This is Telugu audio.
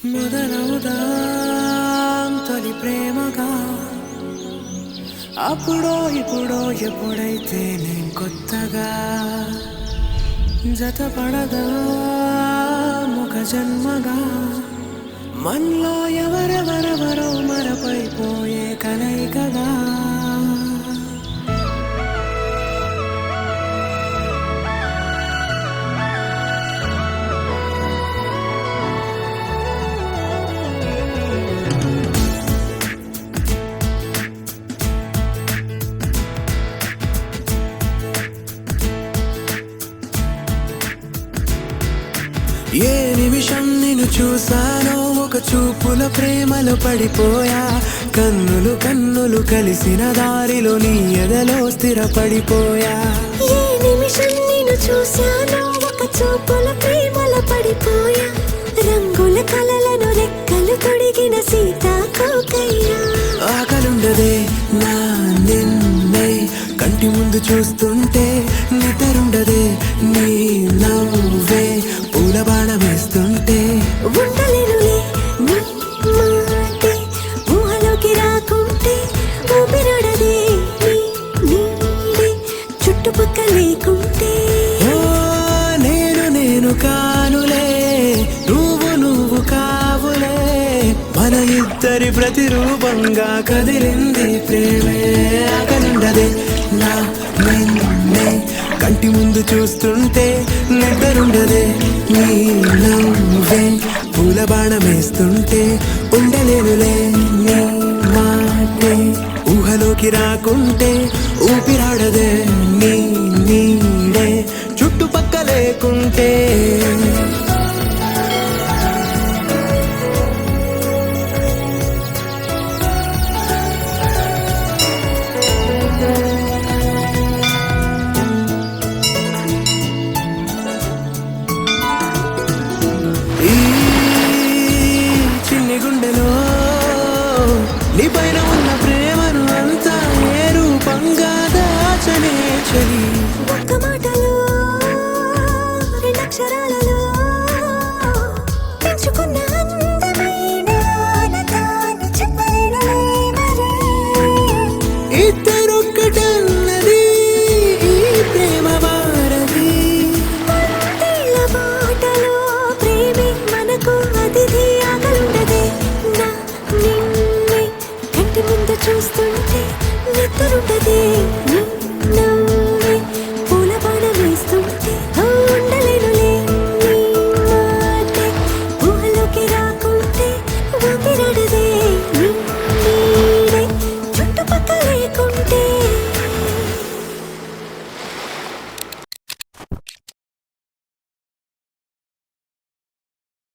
మొదలవుదాం తొలి ప్రేమగా అప్పుడో ఇప్పుడో ఎప్పుడైతే నేను కొత్తగా జతపడదా ముఖ జన్మగా మనలో ఎవరెవరెవరో మరపైపోయే కలయికగా ఏ నిమిషం నిన్ను చూసానో ఒక చూపుల ప్రేమలో పడిపోయా కన్నులు కన్నులు కలిసిన దారిలో నీ ఎదలో స్థిరపడిపోయా ఏ నిమిషం నిన్ను చూసానో ఒక చూపుల ప్రేమలో పడిపోయా రంగుల కలలను రెక్కలు తొడిగిన సీతాకోకయ్యా ఆకలుండదే నా నిన్నే కంటి ముందు చూస్తుంటే నిద్రుండదే నీ నవ్వే పూల బాణం వేస్తుంటే ఉండలేనులే నీ మాటే ఊహలోకి రాకుంటే ఊపిరాడదే నీ నీడే చుట్టుపక్కల లేకుంటే ఓ నేను కానులే నువ్వు కావులే మన ఇద్దరి ప్రతిరూపంగా కదిలింది ప్రేమే ఆకలుండదే నా నిన్నే కంటి ముందు చూస్తుంటే నిద్రుండదే నీ నవ్వే పూల బాణం వేస్తుంటే ఉండలేనులే నీ మాటే ఊహలోకి రాకుంటే ఊపిరాడదే నీ నీడే చుట్టుపక్క లేకుంటే ఈ చిన్ని గుండెలో నీ పైన ఉన్న ప్రేమను అంతా ఏ రూపంగా దాచనే చలి ఒక్క మాటలో రెండక్షరాలలో